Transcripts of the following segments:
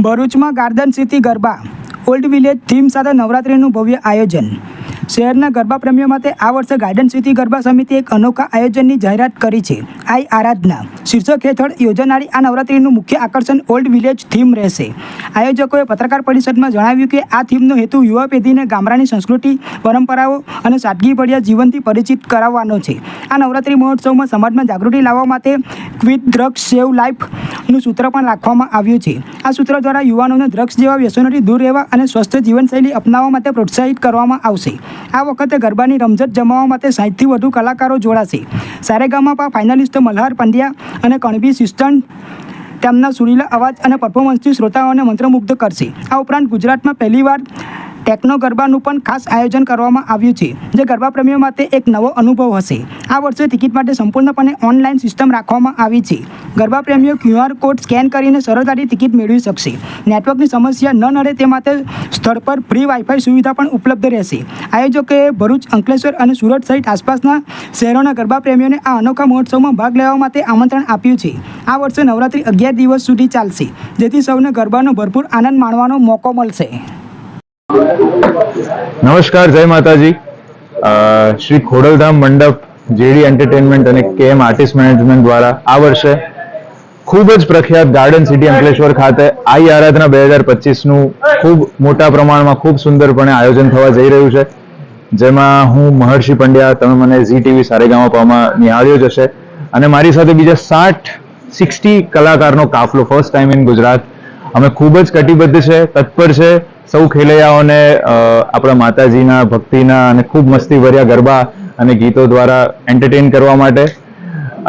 ભરૂચમાં garden city garba old village theme સાથે નવરાત્રિનું ભવ્ય આયોજન. શહેરના ગરબા પ્રેમીઓ માટે આ વર્ષે ગાર્ડન સિટી ગરબા સમિતિએ એક અનોખા આયોજનની જાહેરાત કરી છે. આઈ આરાધના શીર્ષક હેઠળ યોજાનારી આ નવરાત્રિનું મુખ્ય આકર્ષણ ઓલ્ડ વિલેજ થીમ રહેશે. આયોજકોએ પત્રકાર પરિષદમાં જણાવ્યું કે આ થીમનો હેતુ યુવા પેઢીને ગામડાની સંસ્કૃતિ, પરંપરાઓ અને સાદગીભર્યા જીવનથી પરિચિત કરાવવાનો છે. આ નવરાત્રિ મહોત્સવમાં સમાજમાં જાગૃતિ લાવવા માટે ક્વિટ ડ્રગ્સ સેવ લાઈફનું સૂત્ર પણ રાખવામાં આવ્યું છે. આ સૂત્ર દ્વારા યુવાનોને ડ્રગ્સ જેવા વ્યસનોથી દૂર રહેવા અને સ્વસ્થ જીવનશૈલી અપનાવવા માટે પ્રોત્સાહિત કરવામાં આવશે. આ વખતે ગરબાની રમઝટ જમાવવા માટે 60થી વધુ કલાકારો જોડાશે. સારેગામાપા ફાઇનલિસ્ટ મલ્હાર પંડ્યા અને કણબી સિસ્ટન તેમના સુરીલા અવાજ અને પરફોર્મન્સથી શ્રોતાઓને મંત્રમુગ્ધ કરશે. આ ઉપરાંત ગુજરાતમાં પહેલીવાર ટેકનો ગરબાનું પણ ખાસ આયોજન કરવામાં આવ્યું છે, જે ગરબા પ્રેમીઓ માટે એક નવો અનુભવ હશે. આ વર્ષે ટિકિટ માટે સંપૂર્ણપણે ઓનલાઈન સિસ્ટમ રાખવામાં આવી છે. ગરબા પ્રેમીઓ QR કોડ સ્કેન કરીને સરળતાથી ટિકિટ મેળવી શકશે. નેટવર્કની સમસ્યા ન નડે તે માટે સ્થળ પર ફ્રી વાઈફાઈ સુવિધા પણ ઉપલબ્ધ રહેશે. આયોજકોએ ભરૂચ, અંકલેશ્વર અને સુરત સહિત આસપાસના શહેરોના ગરબા પ્રેમીઓને આ અનોખા મહોત્સવમાં ભાગ લેવા માટે આમંત્રણ આપ્યું છે. આ વર્ષે નવરાત્રિ 11 દિવસ સુધી ચાલશે, જેથી સૌને ગરબાનો ભરપૂર આનંદ માણવાનો મોકો મળશે. નમસ્કાર, જય માતાજી. શ્રી ખોડલધામ મંડપ, જેડી એન્ટરટેનમેન્ટ અને KM આર્ટિસ્ટ મેનેજમેન્ટ દ્વારા આ વર્ષે ખૂબ જ પ્રખ્યાત ગાર્ડન સિટી અંકલેશ્વર ખાતે આઈ આરાધના 2025નું ખૂબ મોટા પ્રમાણમાં ખૂબ સુંદરપણે આયોજન થવા જઈ રહ્યું છે, જેમાં હું મહર્ષિ પંડ્યા, તમે મને ઝી ટીવી સારેગામાપામાં નિહાળ્યો જ હશે, અને મારી સાથે બીજા 60 કલાકારનો કાફલો ફર્સ્ટ ટાઈમ ઇન ગુજરાત. અમે ખૂબ જ કટિબદ્ધ છે, તત્પર છે સૌ ખેલૈયાઓને આપણા માતાજીના ભક્તિના અને ખૂબ મસ્તીભર્યા ગરબા અને ગીતો દ્વારા એન્ટરટેન કરવા માટે.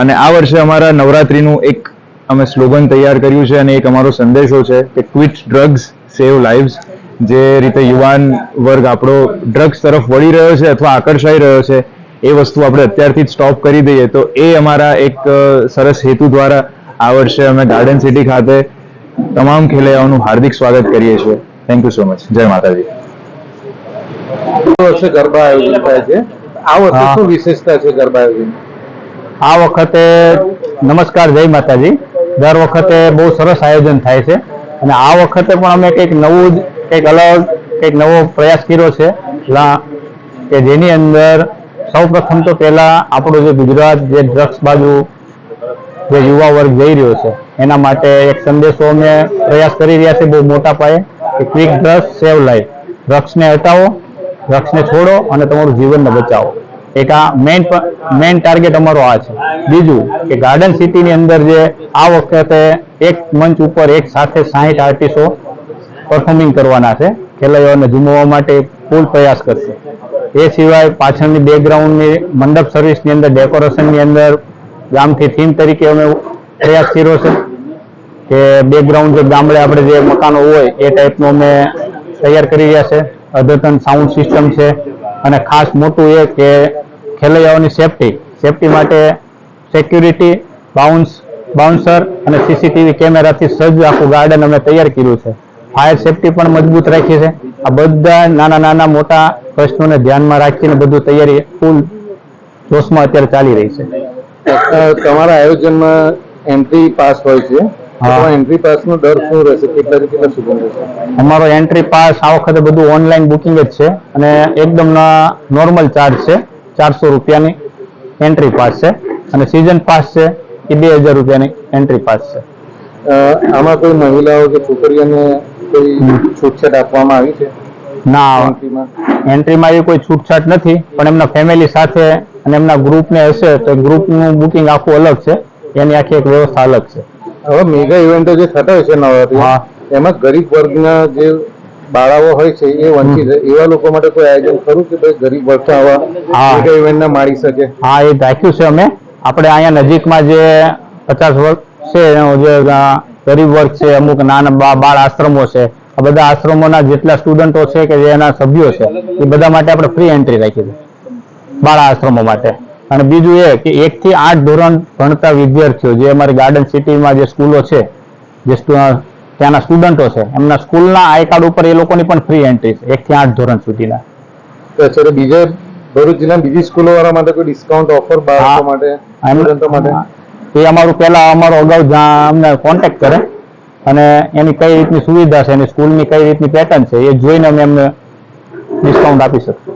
અને આ વર્ષે અમારા નવરાત્રિનું એક અમે સ્લોગન તૈયાર કર્યું છે, અને એક અમારો સંદેશો છે કે ક્વિટ ડ્રગ્સ સેવ લાઈવ્સ. જે રીતે યુવાન વર્ગ આપણો ડ્રગ્સ તરફ વળી રહ્યો છે અથવા આકર્ષાઈ રહ્યો છે, એ વસ્તુ આપણે અત્યારથી જ સ્ટોપ કરી દઈએ, તો એ અમારા એક સરસ હેતુ દ્વારા આ વર્ષે અમે ગાર્ડન સિટી ખાતે તમામ ખેલૈયાઓનું હાર્દિક સ્વાગત કરીએ છીએ. Thank you so much. જય માતાજી. વર્ષે ગરબા આયોજન થાય છે, આ વખતે શું વિશેષતા છે ગરબા આયોજન? આ વખતે નમસ્કાર, જય માતાજી. દર વખતે બહુ સરસ આયોજન થાય છે, અને આ વખતે પણ અમે કંઈક નવું, કંઈક અલગ, કંઈક નવો પ્રયાસ કર્યો છે કે જેની અંદર સૌ પ્રથમ તો પહેલા આપણું જે ગુજરાત જે ડ્રગ્સ બાજુ જે યુવા વર્ગ જઈ રહ્યો છે, એના માટે એક સંદેશો અમે પ્રયાસ કરી રહ્યા છે બહુ મોટા પાયે કે ક્વિક ડ્રગ્સ સેવ લાઈફ. ડ્રગ્સને હટાવો, ડ્રગ્સને છોડો અને તમારું જીવનને બચાવો. એક આ મેઇન ટાર્ગેટ અમારો આ છે. બીજું કે ગાર્ડન સિટીની અંદર જે આ વખતે એક મંચ ઉપર એક સાથે 60 આર્ટિસ્ટો પરફોર્મિંગ કરવાના છે. ખેલૈયાઓને ઝૂમવવા માટે ફૂલ પ્રયાસ કરશે. એ સિવાય પાછળની બેકગ્રાઉન્ડની મંડપ સર્વિસની અંદર, ડેકોરેશનની અંદર ગામથી થીમ તરીકે અમે પ્રયાસ કર્યો છે કે બેકગ્રાઉન્ડ જે ગામડે આપણે જે મકાનો હોય એ ટાઈપનું અમે તૈયાર કરી રહ્યા છે. અદ્યતન સાઉન્ડ સિસ્ટમ છે, અને ખાસ મોટું એ કે ખેલૈયાઓની સેફટી માટે સિક્યુરિટી, બાઉન્સર અને CCTV કેમેરાથી સજ્જ આખું ગાર્ડન અમે તૈયાર કર્યું છે. ફાયર સેફટી પણ મજબૂત રાખી છે. આ બધા નાના મોટા પ્રશ્નોને ધ્યાનમાં રાખીને બધું તૈયારી ફૂલ જોશમાં અત્યારે ચાલી રહી છે. તમારા આયોજનમાં એન્ટ્રી પાસ હોય છે, એન્ટ્રી પાસ નો દર શું રહેશે? કેટલા સુધી રહેશે? અમારો એન્ટ્રી પાસ આ વખતે બધું ઓનલાઈન બુકિંગ જ છે, અને એકદમ નોર્મલ ચાર્જ છે. 400 રૂપિયાની એન્ટ્રી પાસ છે, અને સિઝન પાસ છે એ 2000 રૂપિયાની એન્ટ્રી પાસ છે. આમાં કોઈ મહિલાઓ કે છોકરીઓને કોઈ છૂટછાટ આપવામાં આવી છે? ના, એન્ટ્રીમાં એવી કોઈ છૂટછાટ નથી, પણ એમના ફેમિલી સાથે અને એમના ગ્રુપને હશે તો ગ્રુપનું બુકિંગ આખું અલગ છે, એની આખી એક વ્યવસ્થા અલગ છે. હવે મેગા ઇવેન્ટો જે થતા હોય છે નવરાત્રી, એમાં ગરીબ વર્ગના જે બાળાઓ હોય છે એ વંચિત છે, એવા લોકો માટે કોઈ આયોજન ખરું કે ભાઈ ગરીબ વર્ગ આવા મેગા ઇવેન્ટના માણી શકે? હા, એ રાખ્યું છે અમે. આપણે અહીંયા નજીકમાં જે 50 વર્ગ છે, જે ગરીબ વર્ગ છે, અમુક નાના બાળ આશ્રમો છે, આ બધા આશ્રમોના જેટલા સ્ટુડન્ટો છે કે જે એના સભ્યો છે, એ બધા માટે આપણે ફ્રી એન્ટ્રી રાખી છે બાળ આશ્રમો માટે. અને બીજું એ કે 1 થી 8 ધોરણ ભણતા વિદ્યાર્થીઓ જે અમારી ગાર્ડન સિટીમાં જે સ્કૂલો છે, જે ત્યાંના સ્ટુડન્ટો છે, એમના સ્કૂલના આઈ કાર્ડ ઉપર એ લોકોની પણ ફ્રી એન્ટ્રી છે 1 થી 8 ધોરણ સુધીના. તો બીજા ભરૂચ જિલ્લાની બીજી સ્કૂલો વાળા માટે કોઈ ડિસ્કાઉન્ટ ઓફર બાળકો માટે, સ્ટુડન્ટો માટે? એ અમારું પહેલા અગાઉ અમને કોન્ટેક્ટ કરે અને એની કઈ રીતની સુવિધા છે અને સ્કૂલની કઈ રીતની પેટર્ન છે એ જોઈને અમે એમને ડિસ્કાઉન્ટ આપી શકશું.